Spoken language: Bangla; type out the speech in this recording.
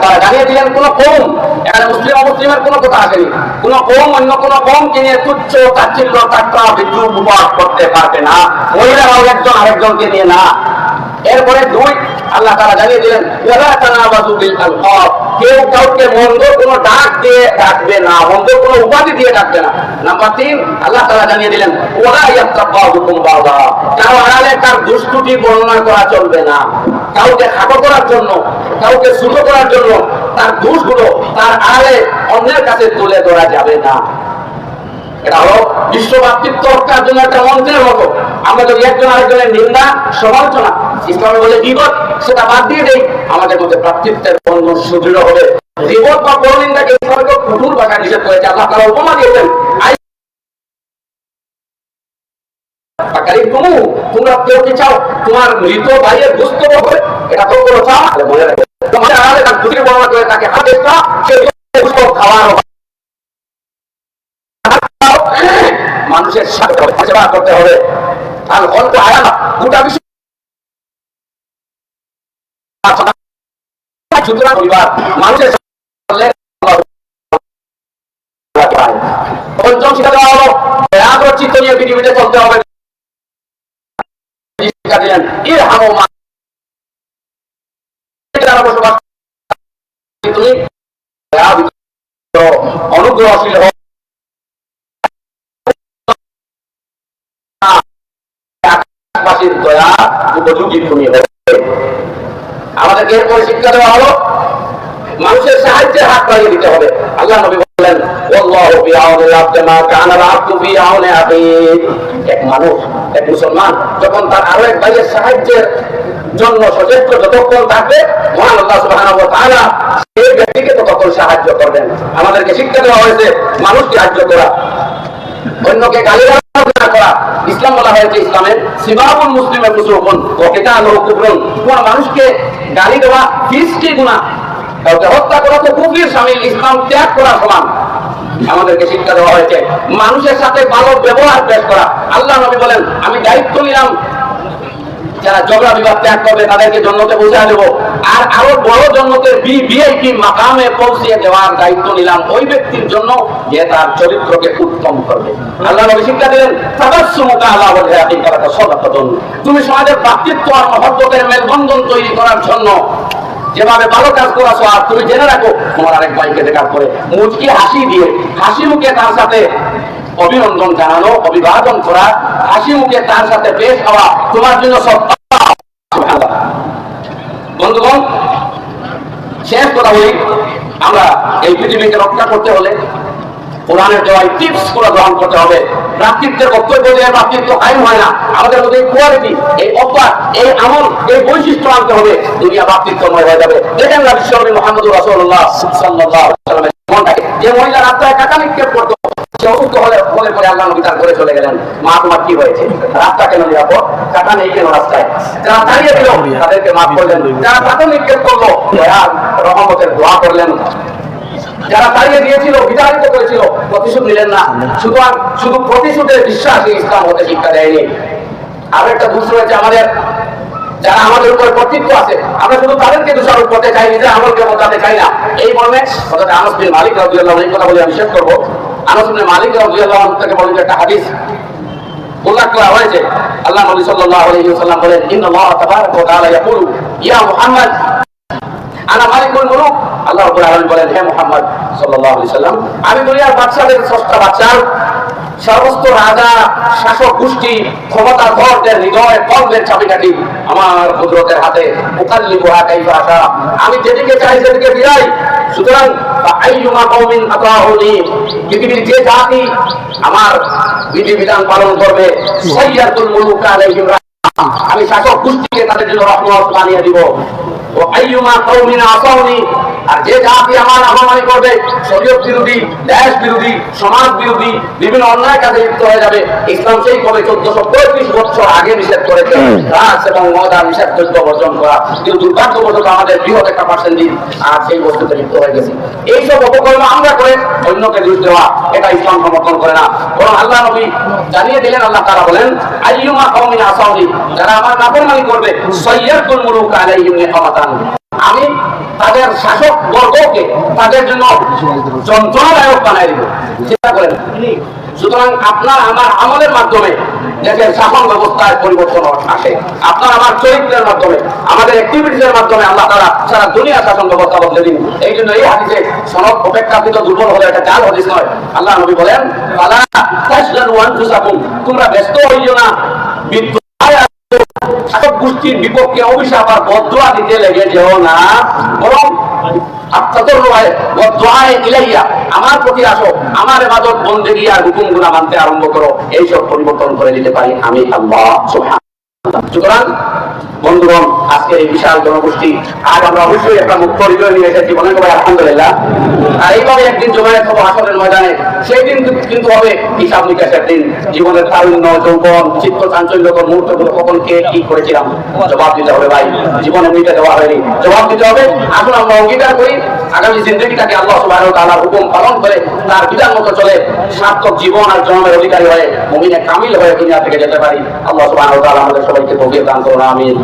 তাআলা জানিয়ে দিলেন কোন কওম, এখানে মুসলিম অমুসলিমের কোনো কথা আসেনি, কোন কওম অন্য কোন কওমকে নিয়ে তুচ্ছ তাচ্ছিল্য ঠাট্টা বিদ্রুপ উপহাস করতে পারবে না, মহিলারাও একজন আরেকজনকে নিয়ে না। এরপরে 2 আল্লাহ তাআলা জানিয়ে দিলেন ওয়ালা তানাবাযু বিল আলকাব, কেউ কাউকে মন্দ কোনো ডাক দিয়ে ডাকবে না, মন্দ কোনো উপাধি দিয়ে ডাকবে না। নাম্বার 3 আল্লাহ তাআলা জানিয়ে দিলেন ওয়ালা ইয়াত্তাবাউকুম বাবা, কারো আড়ালে তার দুষ্টুটি বর্ণনা করা চলবে না, কাউকে খাটো করার জন্য, কাউকে ছোট করার জন্য তার দোষগুলো তার আড়ালে অন্যের কাছে তুলে ধরা যাবে না। এটা হলো বিশ্ব ভাতৃত্ব রক্ষার জন্য একটা মন্ত্রের মতো। আমরা যদি একজন আরেকজনের নিন্দা সমালোচনা ইসলামে বলে গীবত, সেটা বাদ দিয়ে দেই, আমাদের মধ্যে ভ্রাতৃত্বের বন্ধন সুদৃঢ় হবে। গীবত বা পরনিন্দাকে ইসলামে কঠোর ভাষায় নিষেধ করেছে। আল্লাহ তাআলা উপমা দিয়েছেন, তোমরা কেউ কি চাও তোমার মৃত ভাইয়ের গোশত হবে? এটা তো কোনো চাও না, বলে রাখবে তোমাদের আড়ালে তার দুটি বর্ণনা করে তাকে হাতে গোশত খাওয়ার মানুষের সাথে সেবা করতে হবে। আর অল্প আয়াত গোটা বিশ্ব পরিবার মানুষের পঞ্চম শিক্ষা দেওয়া হলো চিত্ত নিয়ে পৃথিবীতে চলতে হবে। অনুগ্রহশীল হোক, দয়া উপযোগী তুমি হবে। আমাদেরকে এরপরে শিক্ষা দেওয়া হলো মানুষের সাহায্যে হাত বাড়িয়ে দিতে হবে। আল্লাহ নবী বললেন ওয়াল্লাহু বিআউনিল আবদি মা কানাল আবদু বিআউনি আখিহি, এক মানুষ, এক মুসলমান যখন তার আরো এক ভাইয়ের সাহায্যের জন্য সচেষ্ট যতক্ষণ থাকবে, মহান আল্লাহ সুবহানাহু ওয়া তাআলা সেই ব্যক্তিকে ততক্ষণ সাহায্য করবেন। আমাদেরকে শিক্ষা দেওয়া হয়েছে মানুষকে সাহায্য করা, অন্যকে গালিগালাজ না করা। ইসলাম বলা হয়েছে ইসলামের সিবাবুল মুসলিমের ফুসুকুন ওয়া কিতালুহু কুফরুন, কোন মানুষকে গালি দেওয়া ফিসকি গুনাহ, কাউকে হত্যা করা তো কুফরির শামিল, ইসলাম ত্যাগ করা সমান। আমাদেরকে শিক্ষা দেওয়া হয়েছে মানুষের সাথে ভালো ব্যবহার পেশ করা। আল্লাহ নবী বলেন আমি দায়িত্ব নিলাম যারা ঝগড়া বিবাদ ত্যাগ করবে তাদেরকে জান্নাতে পৌঁছে দেব, আর আরো বড় জান্নাতের ভিআইপি মাকামে পৌঁছে দেওয়ার দায়িত্ব নিলাম ওই ব্যক্তির জন্য যে তার চরিত্রকে উত্তম করবে। আল্লাহ নবী শিক্ষা দিলেন তাবাসসুমুকা আলা ওয়াজহি কারাকা সাদাকাতুন, তুমি সমাজের ভ্রাতৃত্ব আর মহব্বতের মেলবন্ধন তৈরি করার জন্য যেভাবে ভালো কাজ করাছো, আর তুমি জেনে রাখো তোমার আরেক ভাইকে দেখার পরে মুচকি হাসি দিয়ে হাসি মুখে তার সাথে অভিনন্দন জানানো, অভিবাদন করা, হাসি মুখে তার সাথে পেশ হওয়া তোমার জন্য সব। বন্ধুগণ, শেষ কথা বলি, আমরা এই পৃথিবীকে রক্ষা করতে হলে কোরআনের দেওয়া টিপস গুলো গ্রহণ করতে হবে। ভ্রাতৃত্বের বক্তব্য দিয়ে ভ্রাতৃত্ব কায়েম হয় না। আমাদের মধ্যে এই কোয়ালিটি, এই অভ্যাস, এই আমল, এই বৈশিষ্ট্য আনতে হবে, দুনিয়া ভ্রাতৃত্বময় হয়ে যাবে। দেখেন না বিশ্বনবী মুহাম্মদুর রাসূলুল্লাহ সাল্লাল্লাহু আলাইহি ওয়াসাল্লামের জীবনটাকে, যে মহিলা রাস্তায় টাকা নিক্ষেপ করতো, সে অসুস্থ হলে পরে আল্লাহ নবী তার ঘরে চলে গেলেন, মা তোমার কি হয়েছে? রাস্তা কেন নিরাপদ? টাকা নেই কেন রাস্তায়? যারা দাঁড়িয়ে দিল তাদেরকে মাফ করলেন, যারা টাকা নিক্ষেপ করলো রহমতের দোয়া করলেন, যারা তাড়িয়ে দিয়েছিল, বিতাড়িত করেছিল, প্রতিশোধ নিলেন না। শুধু প্রতিশোধের বিশ্বাসী ইসলাম হতে শিক্ষা দেয়নি। আর একটা দোষ রয়েছে আমাদের, যারা আমাদের উপর কর্তৃত্ব আছে, আমরা শুধু তাদেরকে দোষারোপ করতে চাই, নিজের আমলকে বোঝাতে চাই না। এই মর্মে আনাস বিন মালিক রাদিয়াল্লাহু আনহু কথা বলে আমি শেষ করবো। আনাস বিন মালিক রাদিয়াল্লাহু আনহু থেকে বলেন একটা হাদিস উল্লেখ করা হয়েছে। আল্লাহ নবী সাল্লাল্লাহু আলাইহি ওয়াসাল্লাম বলেন ইন্নাল্লাহ তাবারাকা ওয়া তাআলা ইয়াকুলু ইয়া মুহাম্মদ আনা মালিকুল মুলুক। আল্লাহ রাব্বুল আলামিন বলেন হে মুহাম্মদ সাল্লাল্লাহু আলাইহি ওয়াসাল্লাম, আমি দুনিয়ার বাদশাদের স্রষ্টা বাদশা, সমস্ত রাজা শাসক গোষ্ঠী ক্ষমতাধরদের হৃদয় কলবের চাবিকাঠি আমার কুদরতের হাতে, মুকাল্লিবুহা কাইফা আশা, আমি যেদিকে চাই সেদিকে ফিরাই। সুতরাং আইয়ুমা কওমিন আতাউনি, পৃথিবীর যে জাতি আমার বিধিবিধান পালন করবে, সাইয়াতুল মুলুক আলাইহিম, আমি শাসক গোষ্ঠীকে তাদের জন্য রহমত বানিয়ে দিব। ও আইয়ুমা কওমিন আসাউনি, আর যে জাতি আমার অবমাননা করবে, শরীয়ত বিরোধী, দেশ বিরোধী, সমাজ বিরোধী বিভিন্ন অন্যায় কাজে লিপ্ত হয়ে যাবে। ইসলাম সেই কবে 1435 বছর আগে নিষেধ করেছে ড্রাগস এবং মদ নিষেধ বর্জন করা, কিন্তু দুর্ভাগ্যবশত আমাদের বৃহৎ একটা পার্সেন্টেজ আর সেই বস্তুতে লিপ্ত হয়ে গেছে। এইসব অপকর্ম আমরা করে অন্যকে দোষ দেওয়া, এটা ইসলাম সমর্থন করে না। বরং আল্লাহ নবী জানিয়ে দিলেন, আল্লাহ তাআলা বলেন আইয়ুমা কওমিন আসাউনি, যারা আমার নাফরমানি করবে, সাইয়াতুল মুলুক আলাইহিম নিকামাতান, আমি তাদের শাসক বর্গকে তাদের জন্য যন্ত্রণাদায়ক বানাই দিব। চিন্তা করেন। সুতরাং আপনার আমার আমলের মাধ্যমে দেশের শাসন ব্যবস্থায় পরিবর্তন আসে। আপনার আমার চরিত্রের মাধ্যমে, আমাদের অ্যাক্টিভিটিসের মাধ্যমে আল্লাহ তাআলা সারা দুনিয়া শাসন ব্যবস্থা বদলে দিন। এই জন্য এই হাদিসে সনদ অপেক্ষাকৃত দুর্বল হলে এটা জাল হাদিস নয়। আল্লাহ নবী বলেন, ফালা তাশগালু আনফুসাকুম, তোমরা ব্যস্ত হইও না শাসক গোষ্ঠীর বিপক্ষে অভিশাপ আর বদদোয়া দিতে লেগে যেও না, বরং আমার প্রতি আসো, আমার ইবাদত বন্দেগী আর হুকুমগুলো মানতে আরম্ভ করো। এইসব পরিবর্তন করে দিতে পারি আমি আল্লাহ সুবহানাহু। সুতরাং বন্ধুগণ, আজকের এই বিশাল জনগোষ্ঠী আজ আমরা অবশ্যই একটা মুক্ত হৃদয় নিয়ে এসেছি, মনে করি আলহামদুলিল্লাহ। আর এইভাবে একদিন জমায়েত হবো হাসরের ময়দানে, সেই দিন কিন্তু হবে হিসাব নিকাশের দিন। জীবনের তারুণ্য, যৌবন, চিত্ত চাঞ্চল্যকর মুহূর্তগুলো কখন কে কি করেছিলাম জবাব দিতে হবে ভাই। জীবনে মিটে দেওয়া হয়নি, জবাব দিতে হবে। আসলে আমরা অঙ্গীকার করি আগামী জিন্দগিটাকে আল্লাহ সুবহানাহু ওয়া তাআলার হুকুম পালন করে তার বিধান মতো চলে সার্থক জীবন আর জন্মের অধিকারী হয়ে মুমিনে কামিল হয়ে দুনিয়া থেকে যেতে পারি। আল্লাহ সুবহানাহু ওয়া তাআলা আমাদের সবাইকে তৌফিক দান করুন, আমিন।